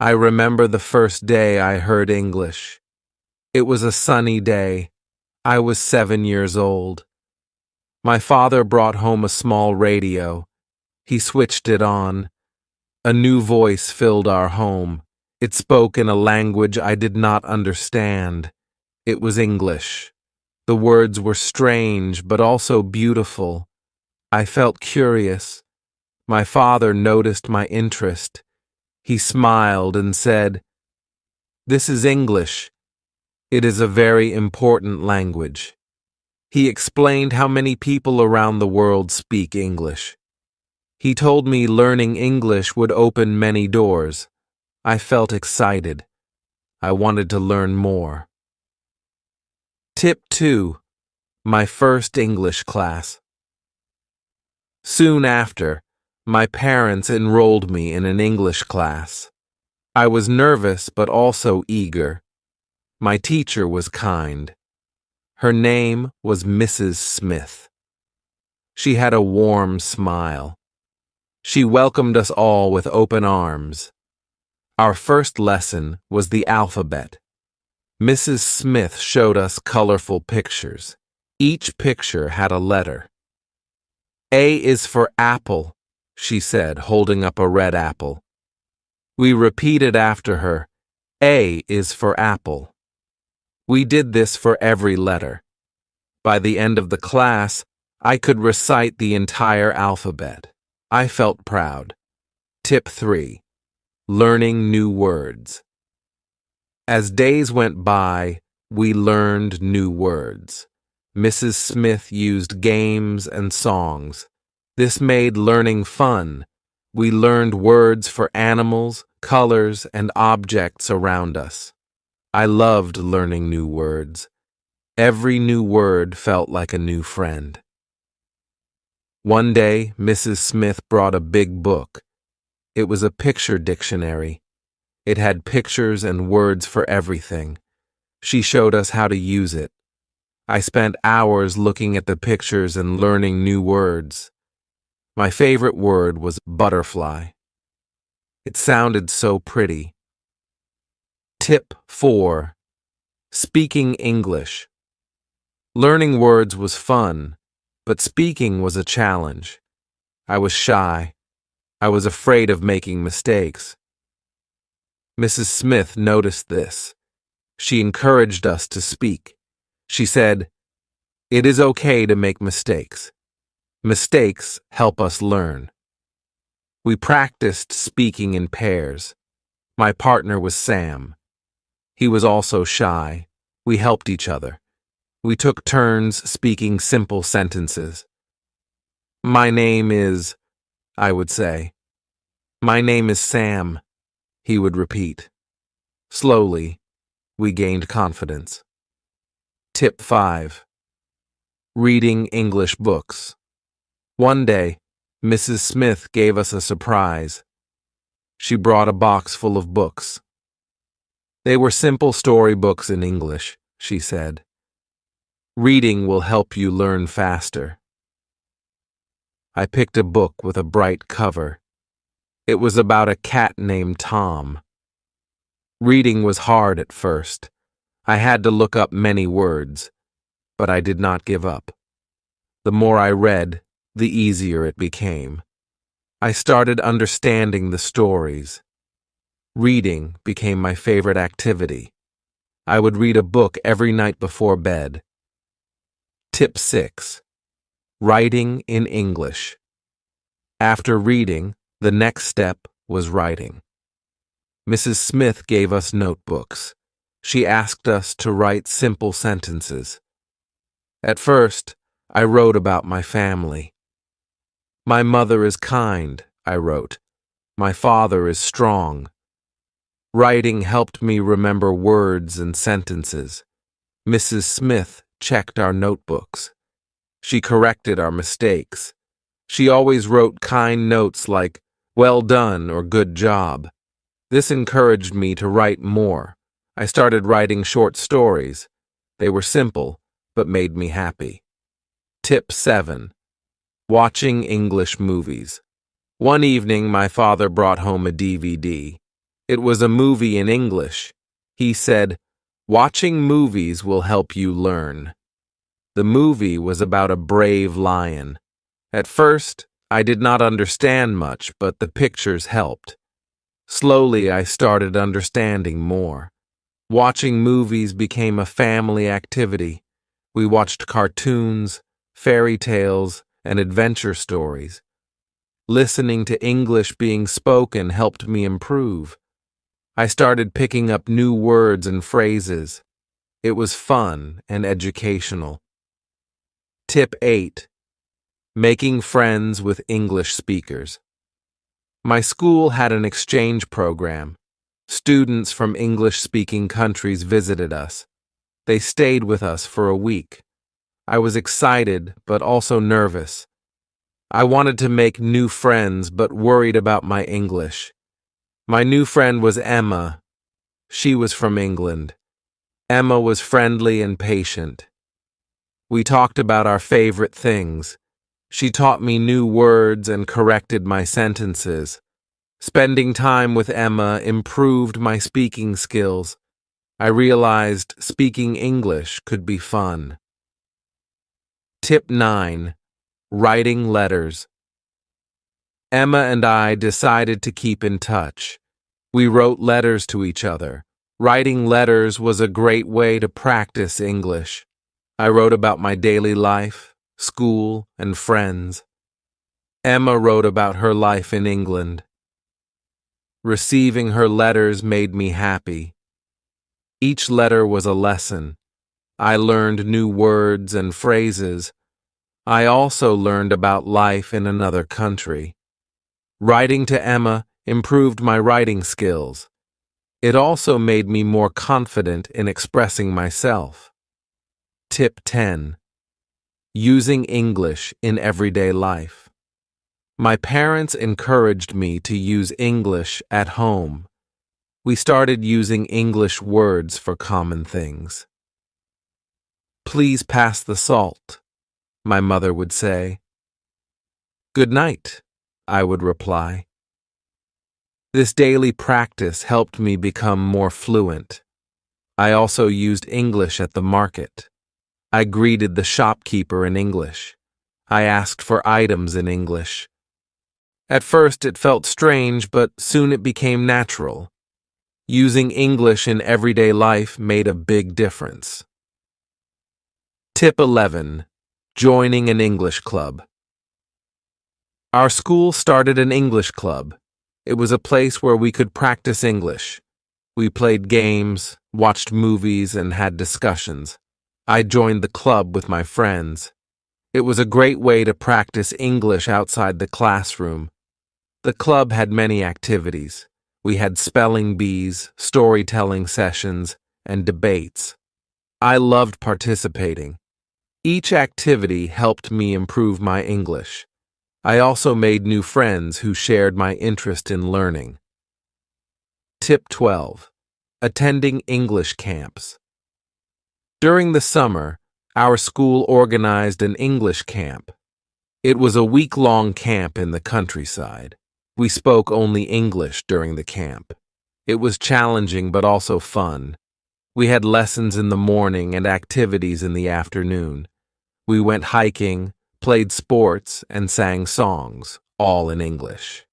I remember the first day I heard English. It was a sunny day. I was 7 years old. My father brought home a small radio. He switched it on. A new voice filled our home. It spoke in a language I did not understand. It was English. The words were strange, but also beautiful. I felt curious. My father noticed my interest. He smiled and said, "This is English. It is a very important language." He explained how many people around the world speak English. He told me learning English would open many doors. I felt excited. I wanted to learn more. Tip 2. My first English class. Soon after, my parents enrolled me in an English class. I was nervous but also eager. My teacher was kind. Her name was Mrs. Smith. She had a warm smile. She welcomed us all with open arms. Our first lesson was the alphabet. Mrs. Smith showed us colorful pictures. Each picture had a letter. A is for apple, she said, holding up a red apple. We repeated after her, A is for apple. We did this for every letter. By the end of the class, I could recite the entire alphabet. I felt proud. Tip 3. Learning new words. As days went by, we learned new words. Mrs. Smith used games and songs. This made learning fun. We learned words for animals, colors, and objects around us. I loved learning new words. Every new word felt like a new friend. One day, Mrs. Smith brought a big book. It was a picture dictionary. It had pictures and words for everything. She showed us how to use it. I spent hours looking at the pictures and learning new words. My favorite word was butterfly. It sounded so pretty. Tip 4. Speaking English. Learning words was fun, but speaking was a challenge. I was shy. I was afraid of making mistakes. Mrs. Smith noticed this. She encouraged us to speak. She said, "It is okay to make mistakes. Mistakes help us learn." We practiced speaking in pairs. My partner was Sam. He was also shy. We helped each other. We took turns speaking simple sentences. "My name is," I would say. "My name is Sam," he would repeat. Slowly, we gained confidence. Tip 5. Reading English books. One day, Mrs. Smith gave us a surprise. She brought a box full of books. They were simple storybooks in English, she said. Reading will help you learn faster. I picked a book with a bright cover. It was about a cat named Tom. Reading was hard at first. I had to look up many words, but I did not give up. The more I read, the easier it became. I started understanding the stories. Reading became my favorite activity. I would read a book every night before bed. Tip 6. Writing in English. After reading, the next step was writing. Mrs. Smith gave us notebooks. She asked us to write simple sentences. At first, I wrote about my family. "My mother is kind," I wrote. "My father is strong." Writing helped me remember words and sentences. Mrs. Smith checked our notebooks. She corrected our mistakes. She always wrote kind notes like, "Well done" or "Good job." This encouraged me to write more. I started writing short stories. They were simple, but made me happy. Tip 7. Watching English movies. One evening, my father brought home a DVD. It was a movie in English. He said, "Watching movies will help you learn." The movie was about a brave lion. At first, I did not understand much, but the pictures helped. Slowly, I started understanding more. Watching movies became a family activity. We watched cartoons, fairy tales, and adventure stories. Listening to English being spoken helped me improve. I started picking up new words and phrases. It was fun and educational. Tip 8. Making friends with English speakers. My school had an exchange program. Students from English-speaking countries visited us. They stayed with us for a week. I was excited, but also nervous. I wanted to make new friends, but worried about my English. My new friend was Emma. She was from England. Emma was friendly and patient. We talked about our favorite things. She taught me new words and corrected my sentences. Spending time with Emma improved my speaking skills. I realized speaking English could be fun. Tip 9. Writing letters. Emma and I decided to keep in touch. We wrote letters to each other. Writing letters was a great way to practice English. I wrote about my daily life, school, and friends. Emma wrote about her life in England. Receiving her letters made me happy. Each letter was a lesson. I learned new words and phrases. I also learned about life in another country. Writing to Emma improved my writing skills. It also made me more confident in expressing myself. Tip 10. Using English in everyday life. My parents encouraged me to use English at home. We started using English words for common things. "Please pass the salt," my mother would say. "Good night," I would reply. This daily practice helped me become more fluent. I also used English at the market. I greeted the shopkeeper in English. I asked for items in English. At first it felt strange, but soon it became natural. Using English in everyday life made a big difference. Tip 11. Joining an English club. Our school started an English club. It was a place where we could practice English. We played games, watched movies, and had discussions. I joined the club with my friends. It was a great way to practice English outside the classroom. The club had many activities. We had spelling bees, storytelling sessions, and debates. I loved participating. Each activity helped me improve my English. I also made new friends who shared my interest in learning. Tip 12. Attending English camps. During the summer, our school organized an English camp. It was a week-long camp in the countryside. We spoke only English during the camp. It was challenging but also fun. We had lessons in the morning and activities in the afternoon. We went hiking, played sports, and sang songs, all in English.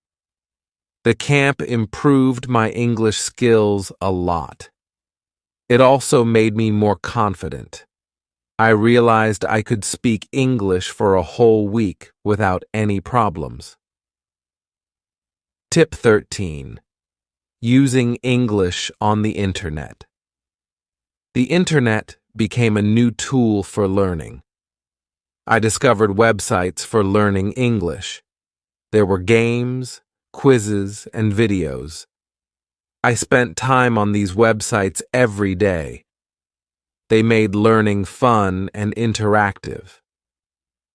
The camp improved my English skills a lot. It also made me more confident. I realized I could speak English for a whole week without any problems. Tip 13. Using English on the Internet. The Internet became a new tool for learning. I discovered websites for learning English. There were games, quizzes, and videos. I spent time on these websites every day. They made learning fun and interactive.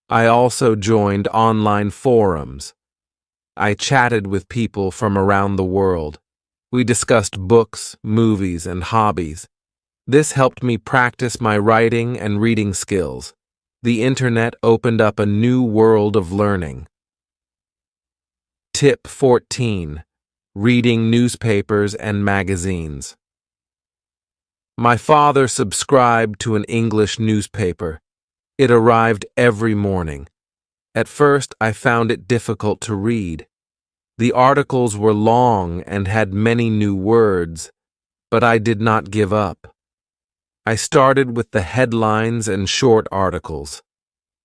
I also joined online forums. I chatted with people from around the world. We discussed books, movies, and hobbies. This helped me practice my writing and reading skills. The Internet opened up a new world of learning. Tip 14. reading newspapers and magazines. My father subscribed to an English newspaper. It arrived every morning. At first, I found it difficult to read. The articles were long and had many new words, but I did not give up. I started with the headlines and short articles.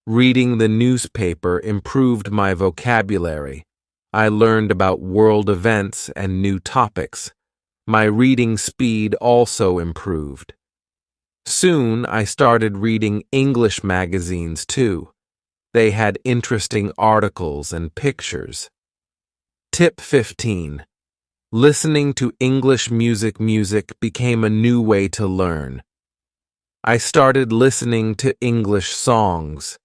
Reading the newspaper improved my vocabulary. I learned about world events and new topics. My reading speed also improved. Soon, I started reading English magazines too. They had interesting articles and pictures. Tip 15. Listening to English music became a new way to learn. I started listening to English songs.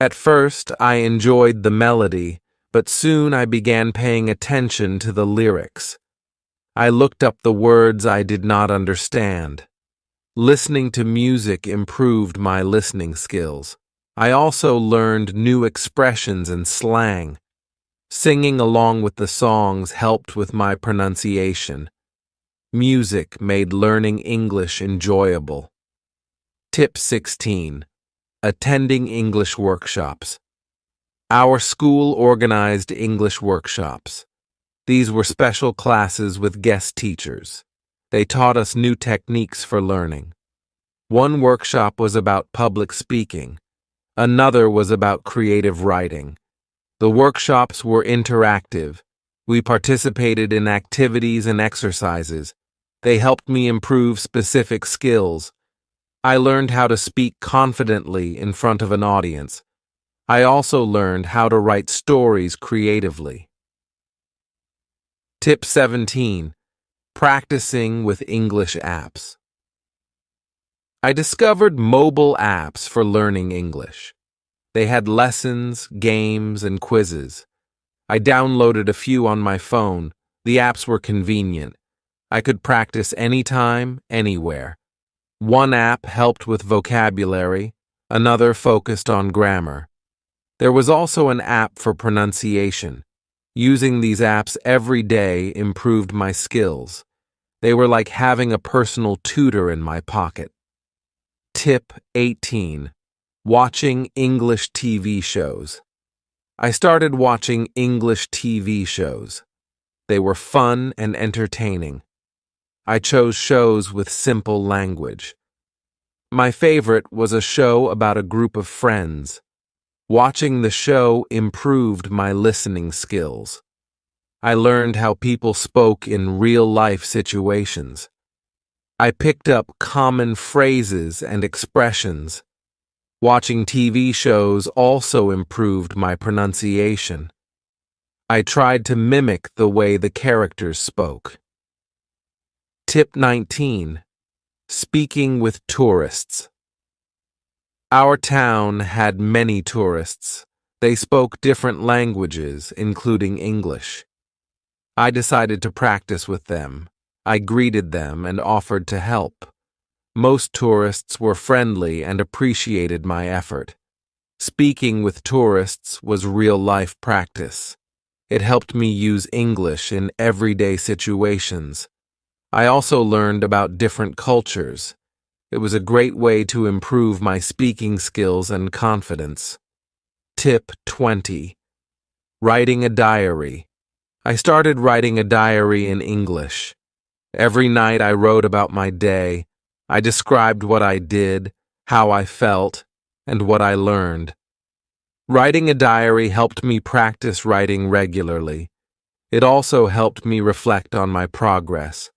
At first, I enjoyed the melody, but soon I began paying attention to the lyrics. I looked up the words I did not understand. Listening to music improved my listening skills. I also learned new expressions and slang. Singing along with the songs helped with my pronunciation. Music made learning English enjoyable. Tip 16. Attending English workshops. Our school organized English workshops. These were special classes with guest teachers. They taught us new techniques for learning. One workshop was about public speaking. Another was about creative writing. The workshops were interactive. We participated in activities and exercises. They helped me improve specific skills. I learned how to speak confidently in front of an audience. I also learned how to write stories creatively. Tip 17. Practicing with English apps. I discovered mobile apps for learning English. They had lessons, games, and quizzes. I downloaded a few on my phone. The apps were convenient. I could practice anytime, anywhere. One app helped with vocabulary, another focused on grammar. There was also an app for pronunciation. Using these apps every day improved my skills. They were like having a personal tutor in my pocket. Tip 18. Watching English TV shows. I started watching English TV shows. They were fun and entertaining. I chose shows with simple language. My favorite was a show about a group of friends. Watching the show improved my listening skills. I learned how people spoke in real-life situations. I picked up common phrases and expressions. Watching TV shows also improved my pronunciation. I tried to mimic the way the characters spoke. Tip 19. Speaking with tourists. Our town had many tourists. They spoke different languages, including English. I decided to practice with them. I greeted them and offered to help. Most tourists were friendly and appreciated my effort. Speaking with tourists was real-life practice. It helped me use English in everyday situations. I also learned about different cultures. It was a great way to improve my speaking skills and confidence. Tip 20. Writing a diary. I started writing a diary in English. Every night I wrote about my day. I described what I did, how I felt, and what I learned. Writing a diary helped me practice writing regularly. It also helped me reflect on my progress.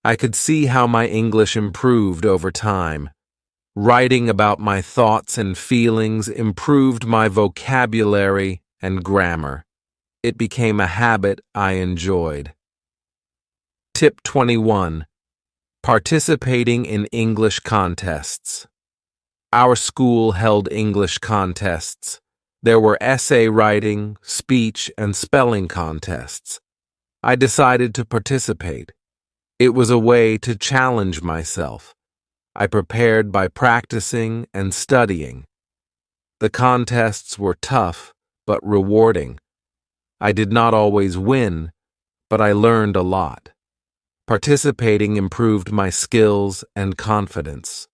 I could see how my English improved over time. Writing about my thoughts and feelings improved my vocabulary and grammar. It became a habit I enjoyed. Tip 21. Participating in English contests. Our school held English contests. There were essay writing, speech, and spelling contests. I decided to participate. It was a way to challenge myself. I prepared by practicing and studying. The contests were tough, but rewarding. I did not always win, but I learned a lot. Participating improved my skills and confidence.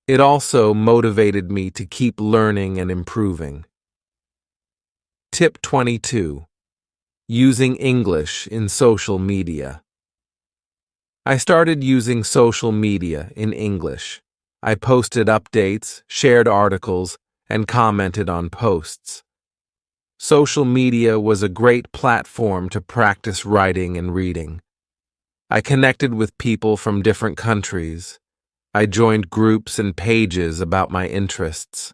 It also motivated me to keep learning and improving. Tip 22. Using English in social media. I started using social media in English. I posted updates, shared articles, and commented on posts. Social media was a great platform to practice writing and reading. I connected with people from different countries. I joined groups and pages about my interests.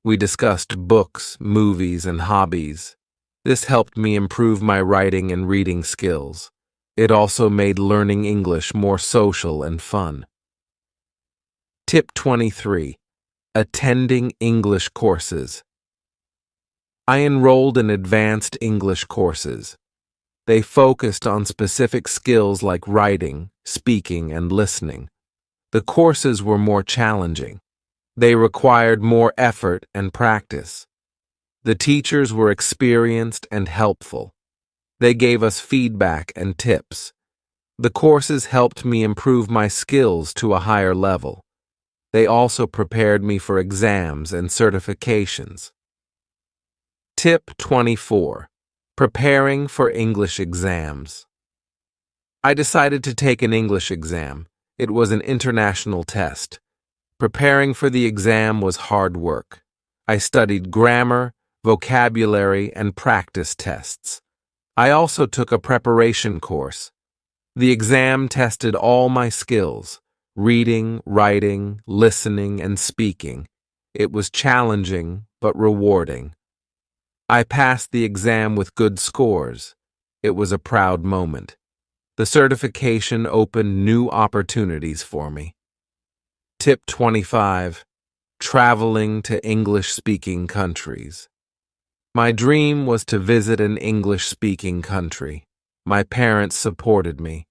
We discussed books, movies, and hobbies. This helped me improve my writing and reading skills. It also made learning English more social and fun. Tip 23. Attending English courses. I enrolled in advanced English courses. They focused on specific skills like writing, speaking, and listening. The courses were more challenging. They required more effort and practice. The teachers were experienced and helpful. They gave us feedback and tips. The courses helped me improve my skills to a higher level. They also prepared me for exams and certifications. Tip 24. Preparing for English exams. I decided to take an English exam. It was an international test. Preparing for the exam was hard work. I studied grammar, vocabulary, and practice tests. I also took a preparation course. The exam tested all my skills: reading, writing, listening, and speaking. It was challenging but rewarding. I passed the exam with good scores. It was a proud moment. The certification opened new opportunities for me. Tip 25. Traveling to English-speaking countries. My dream was to visit an English-speaking country. My parents supported me.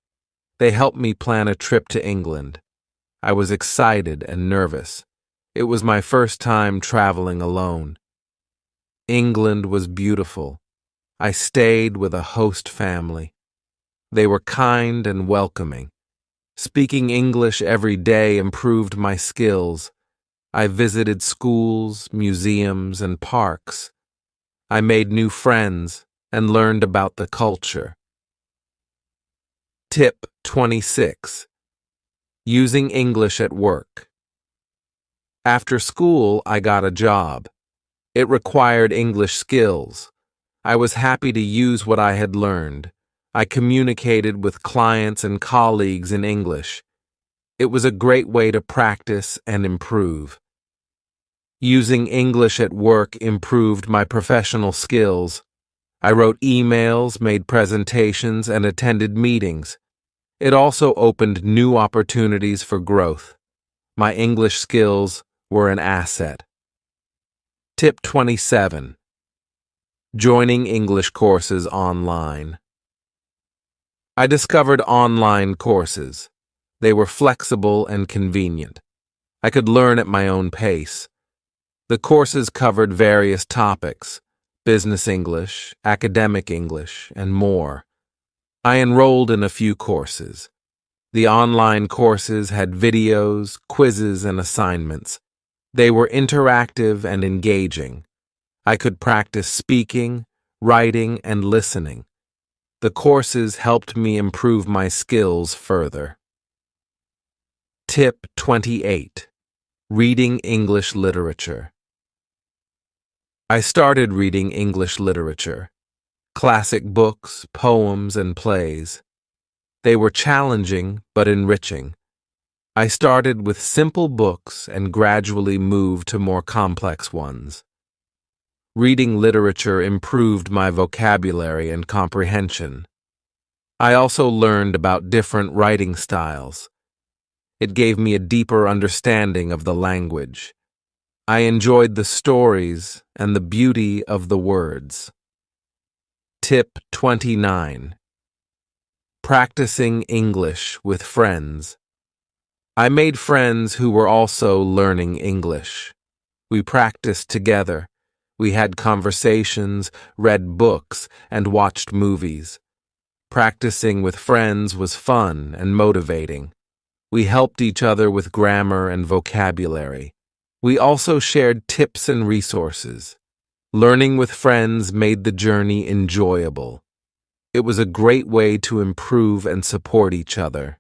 They helped me plan a trip to England. I was excited and nervous. It was my first time traveling alone. England was beautiful. I stayed with a host family. They were kind and welcoming. Speaking English every day improved my skills. I visited schools, museums, and parks. I made new friends and learned about the culture. Tip 26. Using English at work. After school, I got a job. It required English skills. I was happy to use what I had learned. I communicated with clients and colleagues in English. It was a great way to practice and improve. Using English at work improved my professional skills. I wrote emails, made presentations, and attended meetings. It also opened new opportunities for growth. My English skills were an asset. Tip 27. Joining English courses online. I discovered online courses. They were flexible and convenient. I could learn at my own pace. The courses covered various topics: business English, academic English, and more. I enrolled in a few courses. The online courses had videos, quizzes, and assignments. They were interactive and engaging. I could practice speaking, writing, and listening. The courses helped me improve my skills further. Tip 28. Reading English literature. I started reading English literature, classic books, poems, and plays. They were challenging but enriching. I started with simple books and gradually moved to more complex ones. Reading literature improved my vocabulary and comprehension. I also learned about different writing styles. It gave me a deeper understanding of the language. I enjoyed the stories and the beauty of the words. Tip 29. Practicing English with friends. I made friends who were also learning English. We practiced together. We had conversations, read books, and watched movies. Practicing with friends was fun and motivating. We helped each other with grammar and vocabulary. We also shared tips and resources. Learning with friends made the journey enjoyable. It was a great way to improve and support each other.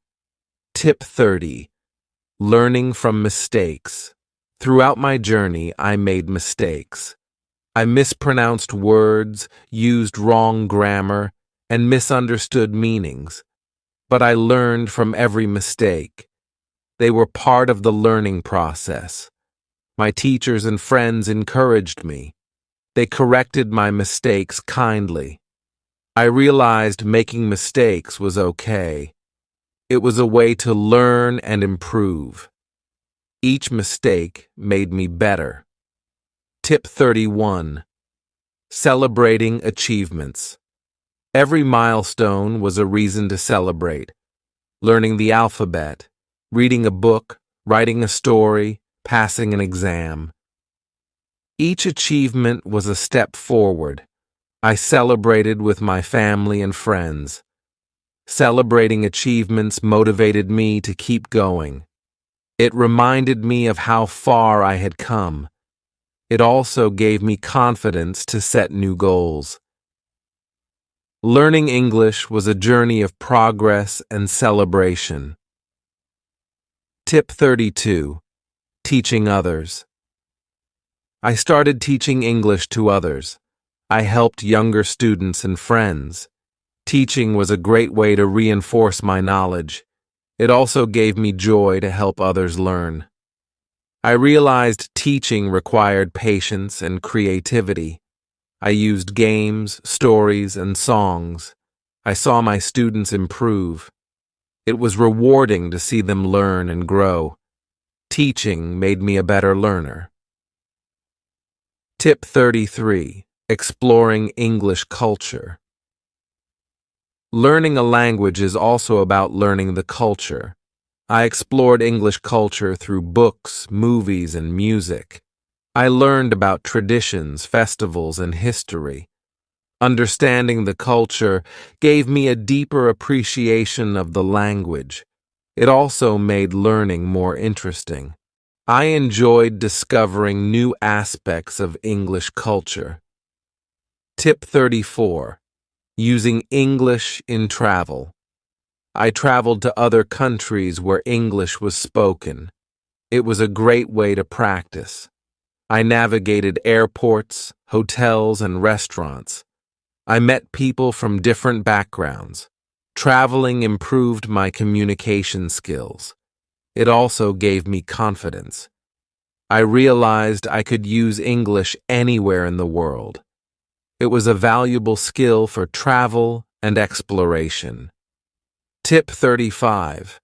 Tip 30. Learning from mistakes. Throughout my journey, I made mistakes. I mispronounced words, used wrong grammar, and misunderstood meanings. But I learned from every mistake. They were part of the learning process. My teachers and friends encouraged me. They corrected my mistakes kindly. I realized making mistakes was okay. It was a way to learn and improve. Each mistake made me better. Tip 31. Celebrating achievements. Every milestone was a reason to celebrate. Learning the alphabet, reading a book, writing a story, passing an exam. Each achievement was a step forward. I celebrated with my family and friends. Celebrating achievements motivated me to keep going. It reminded me of how far I had come. It also gave me confidence to set new goals. Learning English was a journey of progress and celebration. Tip 32. Teaching others. I started teaching English to others. I helped younger students and friends. Teaching was a great way to reinforce my knowledge. It also gave me joy to help others learn. I realized teaching required patience and creativity. I used games, stories, and songs. I saw my students improve. It was rewarding to see them learn and grow. Teaching made me a better learner. Tip 33. Exploring English culture. Learning a language is also about learning the culture. I explored English culture through books, movies, and music. I learned about traditions, festivals, and history. Understanding the culture gave me a deeper appreciation of the language. It also made learning more interesting. I enjoyed discovering new aspects of English culture. Tip 34. Using English in travel. I traveled to other countries where English was spoken. It was a great way to practice. I navigated airports, hotels, and restaurants. I met people from different backgrounds. Traveling improved my communication skills. It also gave me confidence. I realized I could use English anywhere in the world. It was a valuable skill for travel and exploration. Tip 35.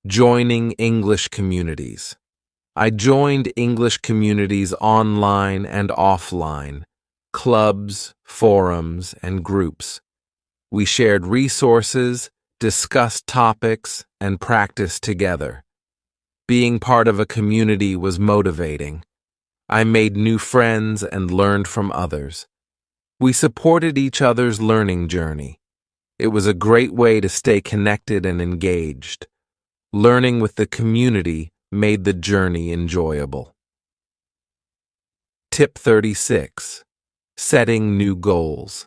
Joining English communities. I joined English communities online and offline, clubs, forums, and groups. We shared resources, discussed topics, and practiced together. Being part of a community was motivating. I made new friends and learned from others. We supported each other's learning journey. It was a great way to stay connected and engaged. Learning with the community made the journey enjoyable. Tip 36. Setting new goals.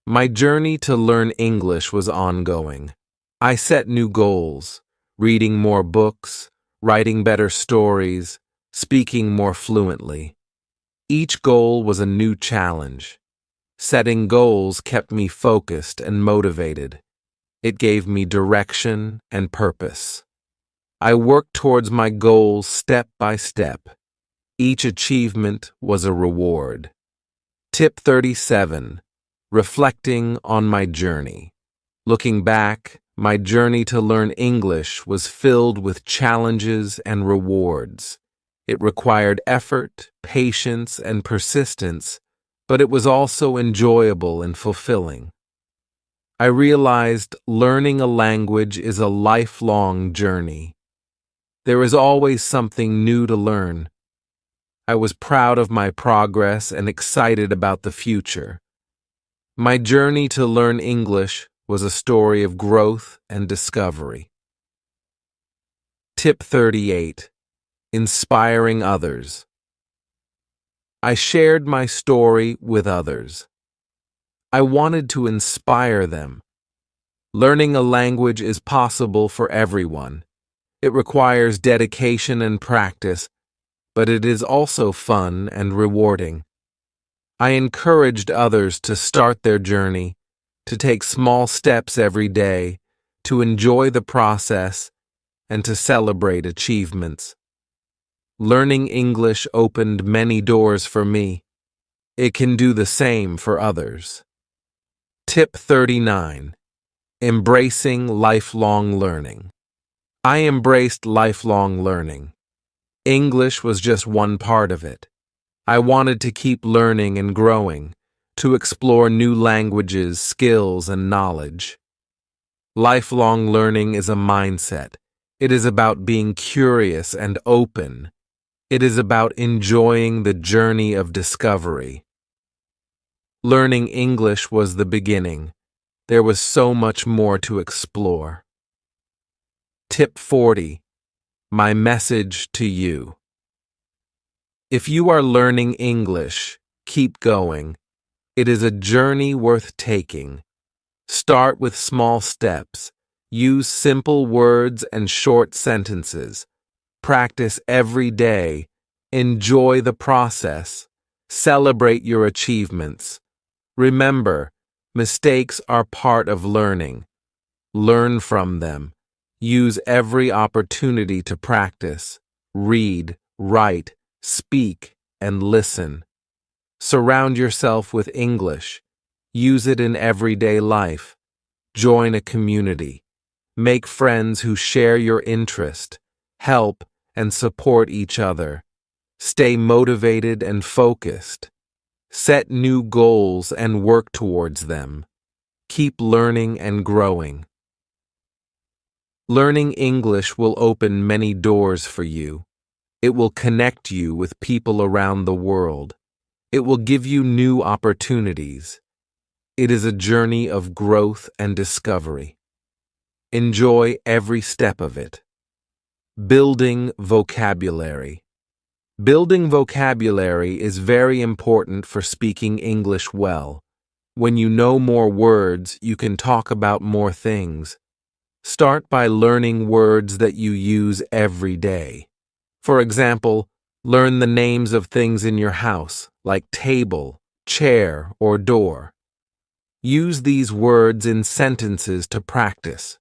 My journey to learn English was ongoing. I set new goals, reading more books, writing better stories, speaking more fluently. Each goal was a new challenge. Setting goals kept me focused and motivated. It gave me direction and purpose. I worked towards my goals step by step. Each achievement was a reward. Tip 37. Reflecting on my journey. Looking back, my journey to learn English was filled with challenges and rewards. It required effort, patience, and persistence, but it was also enjoyable and fulfilling. I realized learning a language is a lifelong journey. There is always something new to learn. I was proud of my progress and excited about the future. My journey to learn English was a story of growth and discovery. Tip 38. Inspiring others. I shared my story with others. I wanted to inspire them. Learning a language is possible for everyone. It requires dedication and practice, but it is also fun and rewarding. I encouraged others to start their journey, to take small steps every day, to enjoy the process, and to celebrate achievements. Learning English opened many doors for me. It can do the same for others. Tip 39. Embracing lifelong learning. I embraced lifelong learning. English was just one part of it. I wanted to keep learning and growing, to explore new languages, skills, and knowledge. Lifelong learning is a mindset. It is about being curious and open. It is about enjoying the journey of discovery. Learning English was the beginning. There was so much more to explore. Tip 40. My message to you. If you are learning English, keep going. It is a journey worth taking. Start with small steps. Use simple words and short sentences. Practice every day. Enjoy the process. Celebrate your achievements. Remember, mistakes are part of learning. Learn from them. Use every opportunity to practice. Read, write, speak, and listen. Surround yourself with English. Use it in everyday life. Join a community. Make friends who share your interest. Help and support each other. Stay motivated and focused. Set new goals and work towards them. Keep learning and growing. Learning English will open many doors for you. It will connect you with people around the world. It will give you new opportunities. It is a journey of growth and discovery. Enjoy every step of it. Building vocabulary. Building vocabulary is very important for speaking English well. When you know more words, you can talk about more things. Start by learning words that you use every day. For example, learn the names of things in your house, like table, chair, or door. Use these words in sentences to practice.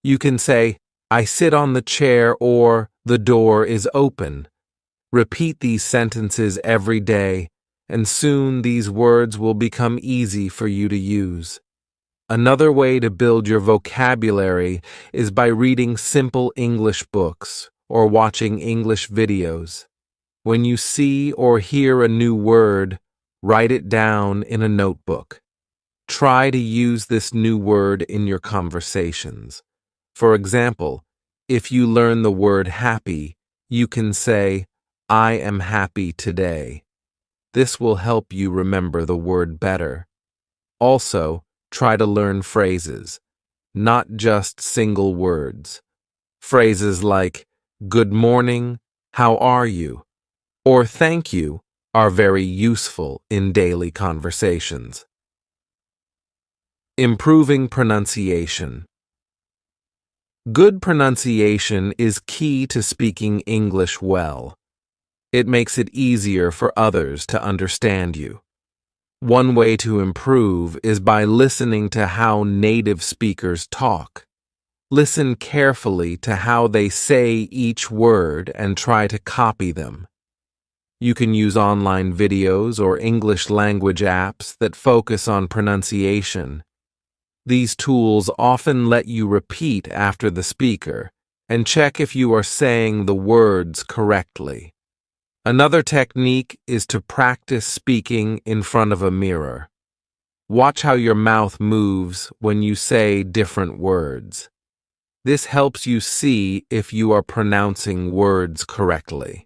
You can say, I sit on the chair, or the door is open. Repeat these sentences every day, and soon these words will become easy for you to use. Another way to build your vocabulary is by reading simple English books or watching English videos. When you see or hear a new word, write it down in a notebook. Try to use this new word in your conversations. For example, if you learn the word happy, you can say, I am happy today. This will help you remember the word better. Also, try to learn phrases, not just single words. Phrases like, good morning, how are you, or thank you are very useful in daily conversations. Improving pronunciation. Good pronunciation is key to speaking English well. It makes it easier for others to understand you. One way to improve is by listening to how native speakers talk. Listen carefully to how they say each word and try to copy them. You can use online videos or English language apps that focus on pronunciation. These tools often let you repeat after the speaker and check if you are saying the words correctly. Another technique is to practice speaking in front of a mirror. Watch how your mouth moves when you say different words. This helps you see if you are pronouncing words correctly.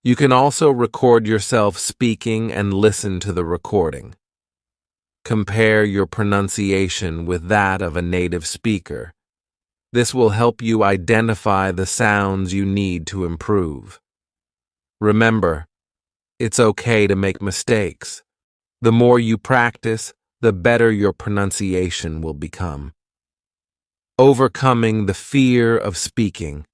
You can also record yourself speaking and listen to the recording. Compare your pronunciation with that of a native speaker. This will help you identify the sounds you need to improve. Remember, it's okay to make mistakes. The more you practice, the better your pronunciation will become. Overcoming the fear of speaking.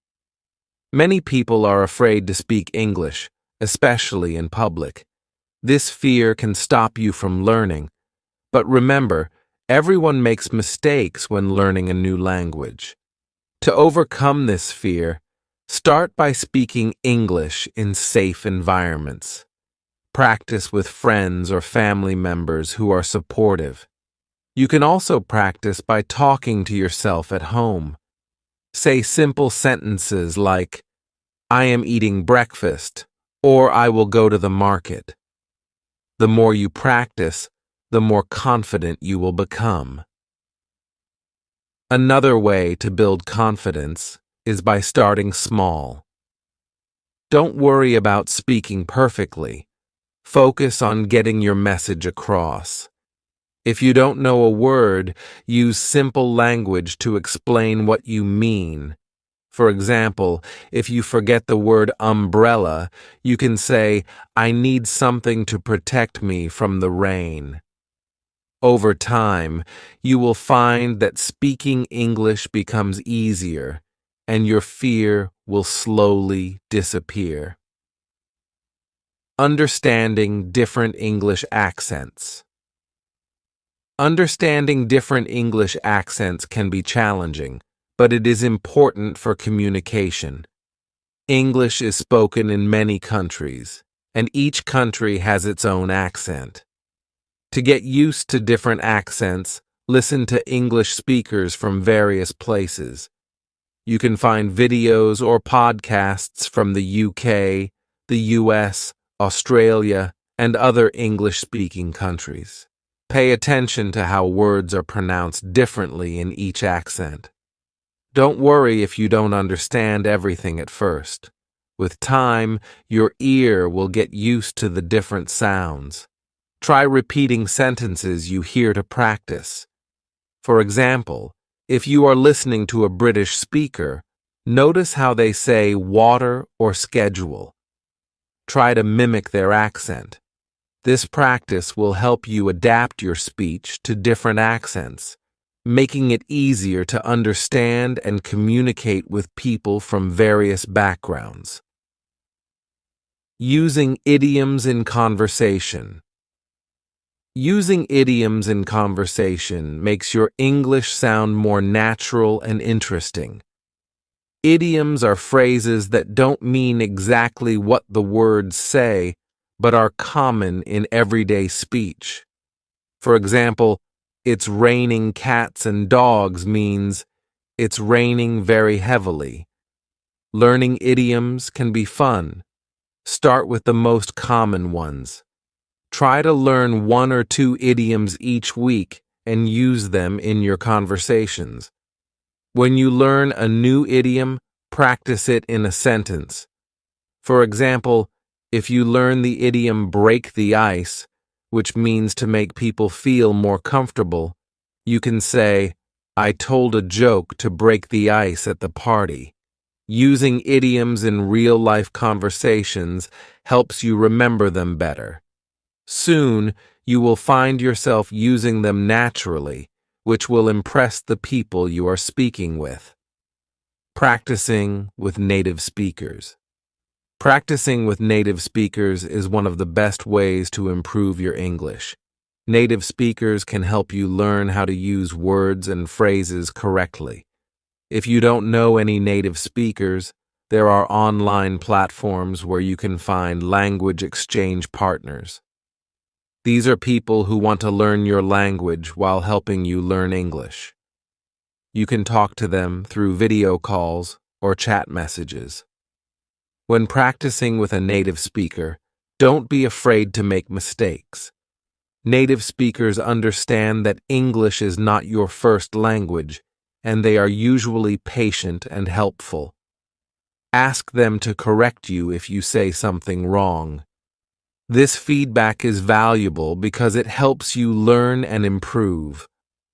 Many people are afraid to speak English, especially in public. This fear can stop you from learning. But remember, everyone makes mistakes when learning a new language. To overcome this fear, start by speaking English in safe environments. Practice with friends or family members who are supportive. You can also practice by talking to yourself at home. Say simple sentences like, "I am eating breakfast," or "I will go to the market." The more you practice, the more confident you will become. Another way to build confidence is by starting small. Don't worry about speaking perfectly. Focus on getting your message across. If you don't know a word, use simple language to explain what you mean. For example, if you forget the word umbrella, you can say, "I need something to protect me from the rain." Over time, you will find that speaking English becomes easier, and your fear will slowly disappear. Understanding different English accents. Understanding different English accents can be challenging, but it is important for communication. English is spoken in many countries, and each country has its own accent. To get used to different accents, listen to English speakers from various places. You can find videos or podcasts from the UK, the US, Australia, and other English-speaking countries. Pay attention to how words are pronounced differently in each accent. Don't worry if you don't understand everything at first. With time, your ear will get used to the different sounds. Try repeating sentences you hear to practice. For example, if you are listening to a British speaker, notice how they say water or schedule. Try to mimic their accent. This practice will help you adapt your speech to different accents, making it easier to understand and communicate with people from various backgrounds. Using idioms in conversation. Using idioms in conversation makes your English sound more natural and interesting. Idioms are phrases that don't mean exactly what the words say, but are common in everyday speech. For example, "It's raining cats and dogs" means it's raining very heavily. Learning idioms can be fun. Start with the most common ones. Try to learn 1 or 2 idioms each week and use them in your conversations. When you learn a new idiom, practice it in a sentence. For example, if you learn the idiom "break the ice," which means to make people feel more comfortable, you can say, "I told a joke to break the ice at the party." Using idioms in real-life conversations helps you remember them better. Soon, you will find yourself using them naturally, which will impress the people you are speaking with. Practicing with native speakers. Practicing with native speakers is one of the best ways to improve your English. Native speakers can help you learn how to use words and phrases correctly. If you don't know any native speakers, there are online platforms where you can find language exchange partners. These are people who want to learn your language while helping you learn English. You can talk to them through video calls or chat messages. When practicing with a native speaker, don't be afraid to make mistakes. Native speakers understand that English is not your first language, and they are usually patient and helpful. Ask them to correct you if you say something wrong. This feedback is valuable because it helps you learn and improve.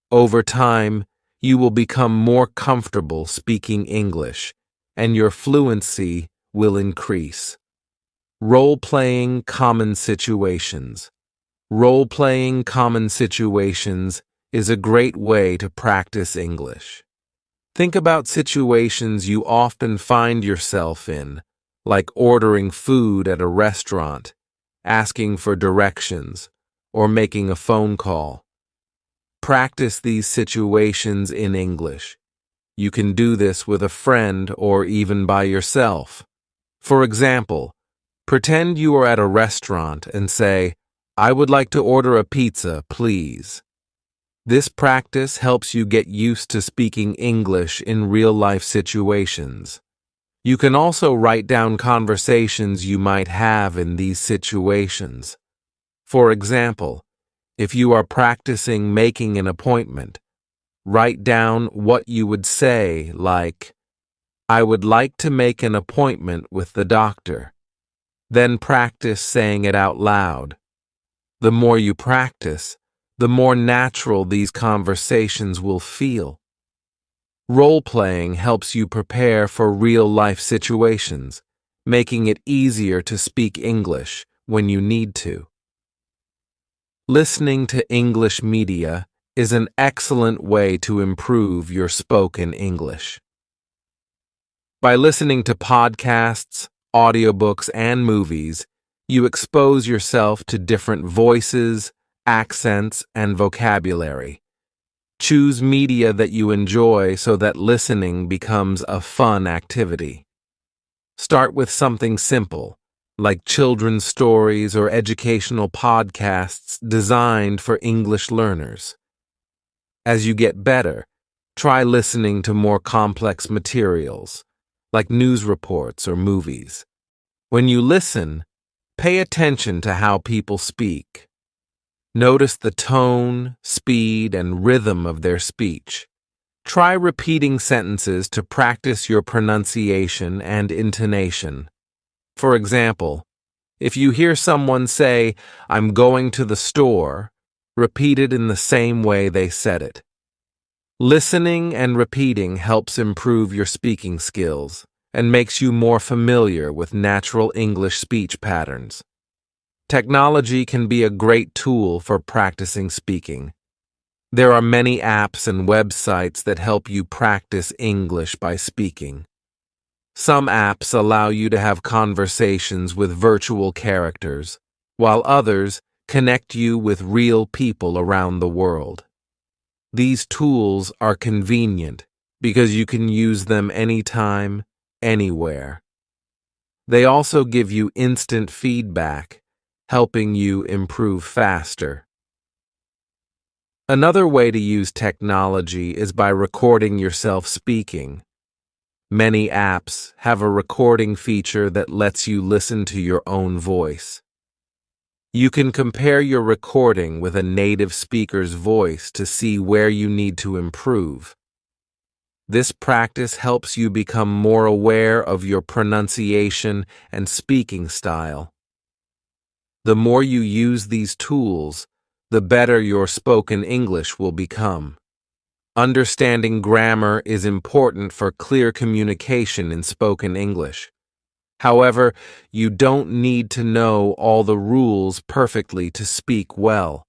Over time, you will become more comfortable speaking English, and your fluency will increase. Role-playing common situations. Role-playing common situations is a great way to practice English. Think about situations you often find yourself in, like ordering food at a restaurant, asking for directions, or making a phone call. Practice these situations in English. You can do this with a friend or even by yourself. For example, pretend you are at a restaurant and say, "I would like to order a pizza, please." This practice helps you get used to speaking English in real-life situations. You can also write down conversations you might have in these situations. For example, if you are practicing making an appointment, write down what you would say, like, "I would like to make an appointment with the doctor." Then practice saying it out loud. The more you practice, the more natural these conversations will feel. Role-playing helps you prepare for real-life situations, making it easier to speak English when you need to. Listening to English media is an excellent way to improve your spoken English. By listening to podcasts, audiobooks, and movies, you expose yourself to different voices, accents, and vocabulary. Choose media that you enjoy so that listening becomes a fun activity. Start with something simple, like children's stories or educational podcasts designed for English learners. As you get better, try listening to more complex materials, like news reports or movies. When you listen, pay attention to how people speak. Notice the tone, speed, and rhythm of their speech. Try repeating sentences to practice your pronunciation and intonation. For example, if you hear someone say, "I'm going to the store," repeat it in the same way they said it. Listening and repeating helps improve your speaking skills and makes you more familiar with natural English speech patterns. Technology can be a great tool for practicing speaking. There are many apps and websites that help you practice English by speaking. Some apps allow you to have conversations with virtual characters, while others connect you with real people around the world. These tools are convenient because you can use them anytime, anywhere. They also give you instant feedback, helping you improve faster. Another way to use technology is by recording yourself speaking. Many apps have a recording feature that lets you listen to your own voice. You can compare your recording with a native speaker's voice to see where you need to improve. This practice helps you become more aware of your pronunciation and speaking style. The more you use these tools, the better your spoken English will become. Understanding grammar is important for clear communication in spoken English. However, you don't need to know all the rules perfectly to speak well.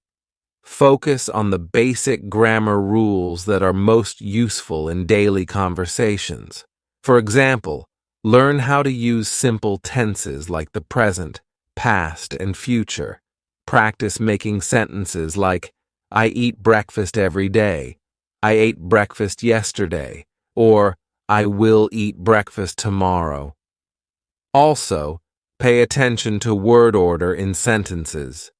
Focus on the basic grammar rules that are most useful in daily conversations. For example, learn how to use simple tenses like the present, past, and future. Practice making sentences like, "I eat breakfast every day," "I ate breakfast yesterday," or "I will eat breakfast tomorrow." Also, pay attention to word order in sentences.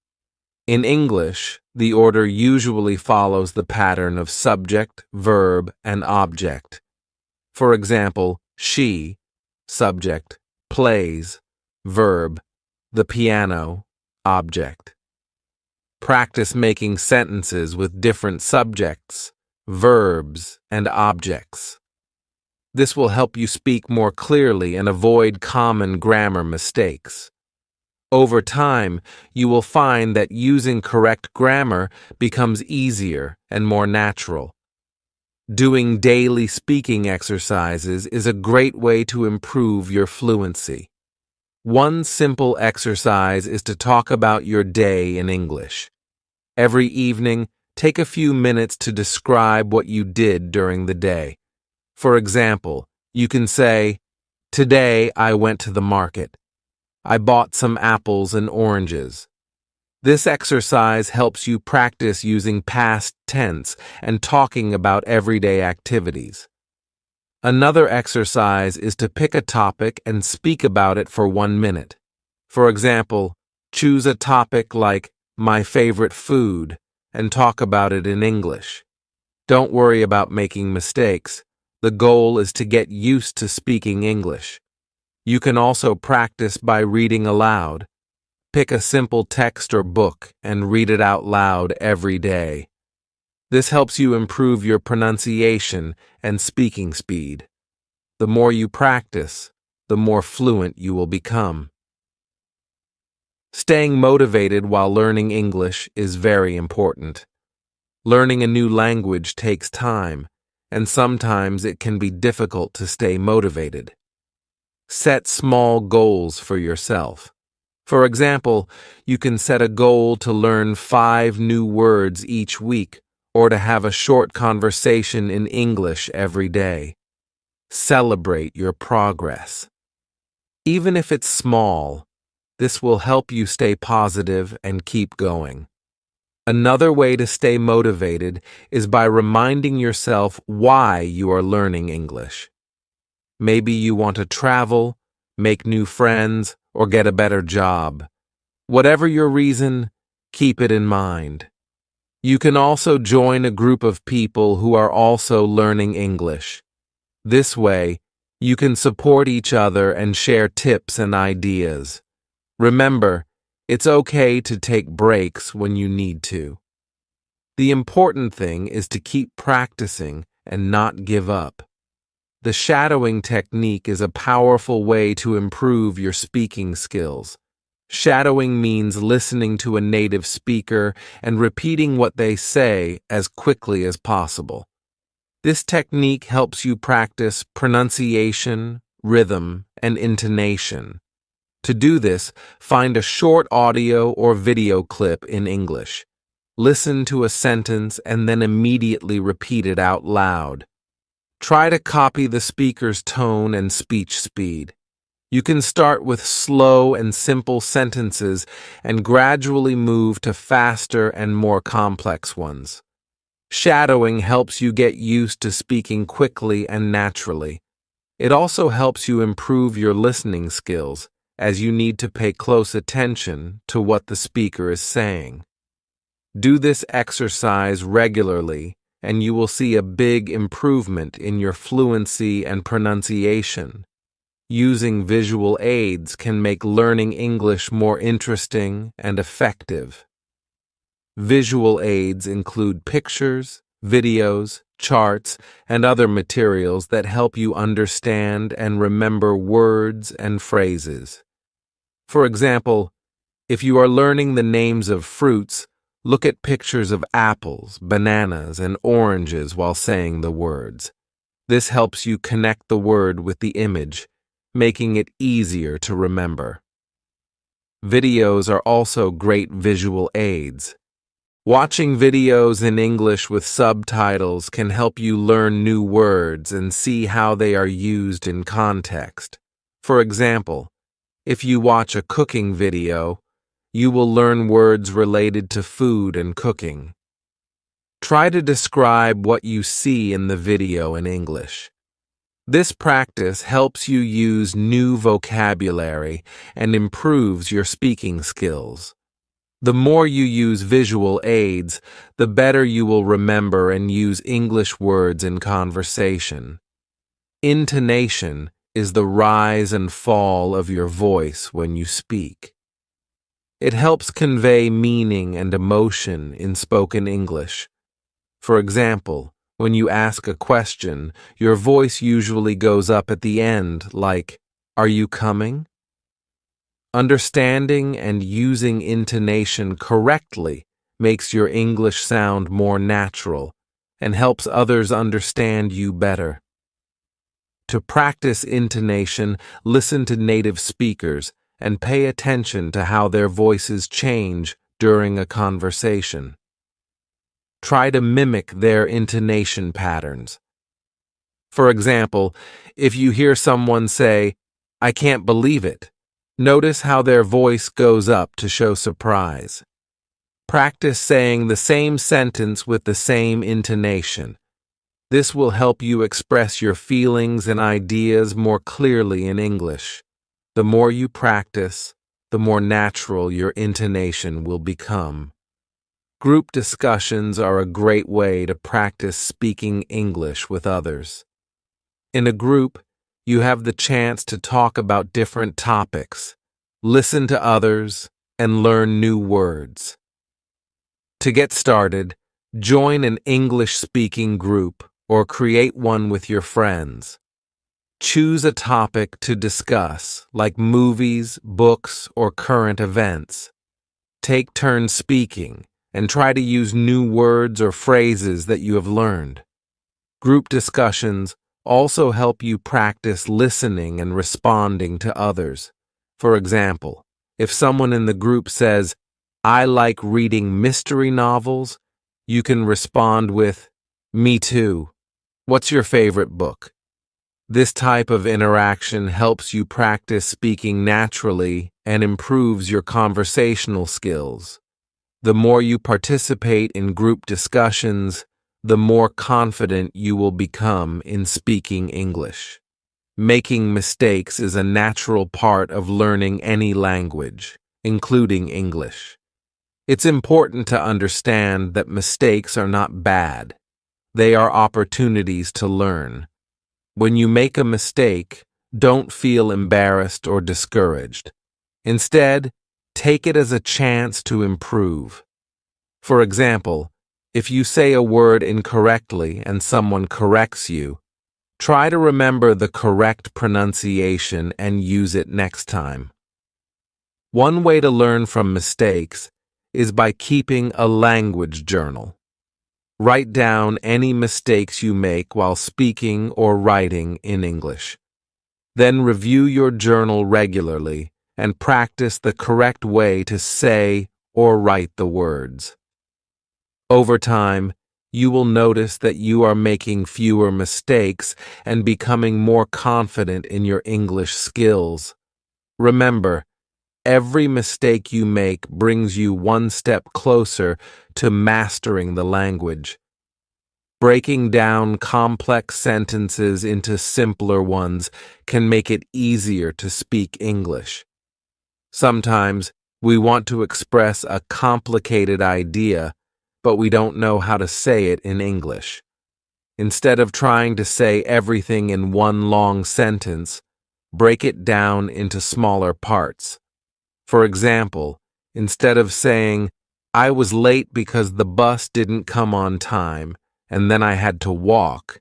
In English, the order usually follows the pattern of subject, verb, and object. For example, she, subject, plays, verb, the piano, object. Practice making sentences with different subjects, verbs, and objects. This will help you speak more clearly and avoid common grammar mistakes. Over time, you will find that using correct grammar becomes easier and more natural. Doing daily speaking exercises is a great way to improve your fluency. One simple exercise is to talk about your day in English. Every evening, take a few minutes to describe what you did during the day. For example, you can say, "Today I went to the market. I bought some apples and oranges." This exercise helps you practice using past tense and talking about everyday activities. Another exercise is to pick a topic and speak about it for 1 minute. For example, choose a topic like "my favorite food" and talk about it in English. Don't worry about making mistakes. The goal is to get used to speaking English. You can also practice by reading aloud. Pick a simple text or book and read it out loud every day. This helps you improve your pronunciation and speaking speed. The more you practice, the more fluent you will become. Staying motivated while learning English is very important. Learning a new language takes time, and sometimes it can be difficult to stay motivated. Set small goals for yourself. For example, you can set a goal to learn 5 new words each week or to have a short conversation in English every day. Celebrate your progress. Even if it's small, this will help you stay positive and keep going. Another way to stay motivated is by reminding yourself why you are learning English. Maybe you want to travel, make new friends, or get a better job. Whatever your reason, keep it in mind. You can also join a group of people who are also learning English. This way, you can support each other and share tips and ideas. Remember, it's okay to take breaks when you need to. The important thing is to keep practicing and not give up. The shadowing technique is a powerful way to improve your speaking skills. Shadowing means listening to a native speaker and repeating what they say as quickly as possible. This technique helps you practice pronunciation, rhythm, and intonation. To do this, find a short audio or video clip in English. Listen to a sentence and then immediately repeat it out loud. Try to copy the speaker's tone and speech speed. You can start with slow and simple sentences and gradually move to faster and more complex ones. Shadowing helps you get used to speaking quickly and naturally. It also helps you improve your listening skills, as you need to pay close attention to what the speaker is saying. Do this exercise regularly, and you will see a big improvement in your fluency and pronunciation. Using visual aids can make learning English more interesting and effective. Visual aids include pictures, videos, charts, and other materials that help you understand and remember words and phrases. For example, if you are learning the names of fruits, look at pictures of apples, bananas, and oranges while saying the words. This helps you connect the word with the image, making it easier to remember. Videos are also great visual aids. Watching videos in English with subtitles can help you learn new words and see how they are used in context. For example, if you watch a cooking video, you will learn words related to food and cooking. Try to describe what you see in the video in English. This practice helps you use new vocabulary and improves your speaking skills. The more you use visual aids, the better you will remember and use English words in conversation. Intonation is the rise and fall of your voice when you speak. It helps convey meaning and emotion in spoken English. For example, when you ask a question, your voice usually goes up at the end, like, "Are you coming?" Understanding and using intonation correctly makes your English sound more natural and helps others understand you better. To practice intonation, listen to native speakers and pay attention to how their voices change during a conversation. Try to mimic their intonation patterns. For example, if you hear someone say, "I can't believe it," notice how their voice goes up to show surprise. Practice saying the same sentence with the same intonation. This will help you express your feelings and ideas more clearly in English. The more you practice, the more natural your intonation will become. Group discussions are a great way to practice speaking English with others. In a group, you have the chance to talk about different topics, listen to others, and learn new words. To get started, join an English-speaking group or create one with your friends. Choose a topic to discuss, like movies, books, or current events. Take turns speaking and try to use new words or phrases that you have learned. Group discussions also help you practice listening and responding to others. For example, if someone in the group says, "I like reading mystery novels," you can respond with, "Me too. What's your favorite book?" This type of interaction helps you practice speaking naturally and improves your conversational skills. The more you participate in group discussions, the more confident you will become in speaking English. Making mistakes is a natural part of learning any language, including English. It's important to understand that mistakes are not bad. They are opportunities to learn. When you make a mistake, don't feel embarrassed or discouraged. Instead, take it as a chance to improve. For example, if you say a word incorrectly and someone corrects you, try to remember the correct pronunciation and use it next time. One way to learn from mistakes is by keeping a language journal. Write down any mistakes you make while speaking or writing in English. Then review your journal regularly and practice the correct way to say or write the words. Over time, you will notice that you are making fewer mistakes and becoming more confident in your English skills. Remember, every mistake you make brings you one step closer to mastering the language. Breaking down complex sentences into simpler ones can make it easier to speak English. Sometimes we want to express a complicated idea, but we don't know how to say it in English. Instead of trying to say everything in one long sentence, break it down into smaller parts. For example, instead of saying, "I was late because the bus didn't come on time, and then I had to walk,"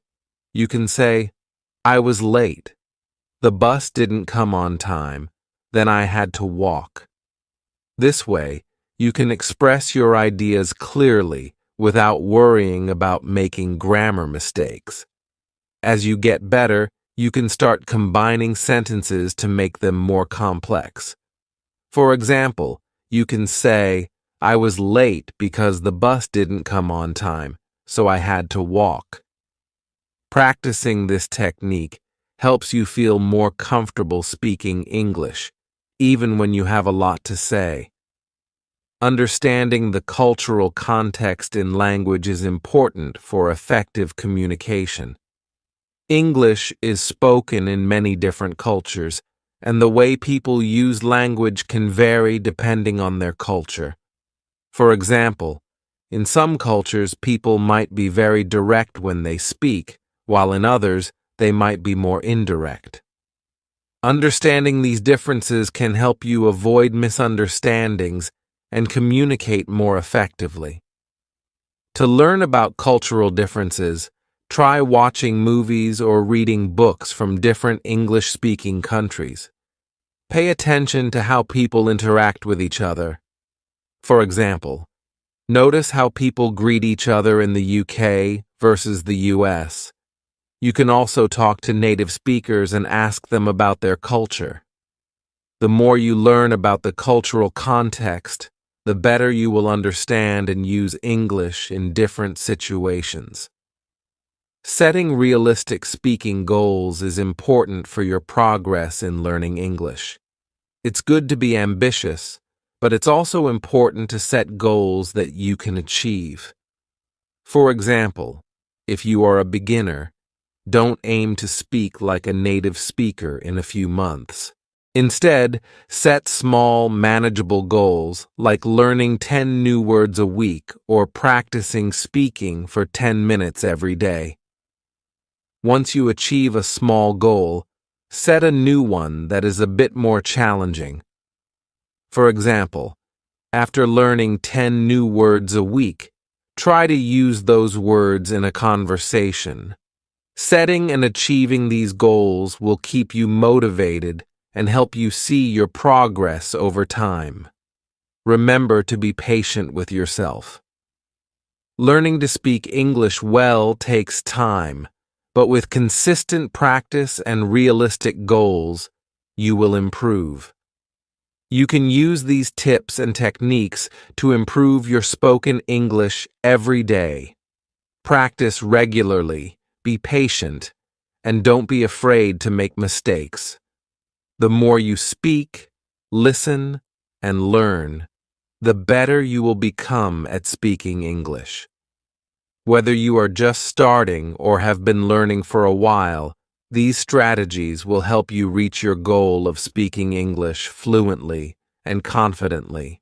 you can say, "I was late. The bus didn't come on time, then I had to walk." This way, you can express your ideas clearly without worrying about making grammar mistakes. As you get better, you can start combining sentences to make them more complex. For example, you can say, "I was late because the bus didn't come on time, so I had to walk." Practicing this technique helps you feel more comfortable speaking English, even when you have a lot to say. Understanding the cultural context in language is important for effective communication. English is spoken in many different cultures, and the way people use language can vary depending on their culture. For example, in some cultures, people might be very direct when they speak, while in others, they might be more indirect. Understanding these differences can help you avoid misunderstandings and communicate more effectively. To learn about cultural differences, try watching movies or reading books from different English-speaking countries. Pay attention to how people interact with each other. For example, notice how people greet each other in the UK versus the US. You can also talk to native speakers and ask them about their culture. The more you learn about the cultural context, the better you will understand and use English in different situations. Setting realistic speaking goals is important for your progress in learning English. It's good to be ambitious, but it's also important to set goals that you can achieve. For example, if you are a beginner, don't aim to speak like a native speaker in a few months. Instead, set small, manageable goals like learning 10 new words a week or practicing speaking for 10 minutes every day. Once you achieve a small goal, set a new one that is a bit more challenging. For example, after learning 10 new words a week, try to use those words in a conversation. Setting and achieving these goals will keep you motivated and help you see your progress over time. Remember to be patient with yourself. Learning to speak English well takes time, but with consistent practice and realistic goals, you will improve. You can use these tips and techniques to improve your spoken English every day. Practice regularly, be patient, and don't be afraid to make mistakes. The more you speak, listen, and learn, the better you will become at speaking English. Whether you are just starting or have been learning for a while, these strategies will help you reach your goal of speaking English fluently and confidently.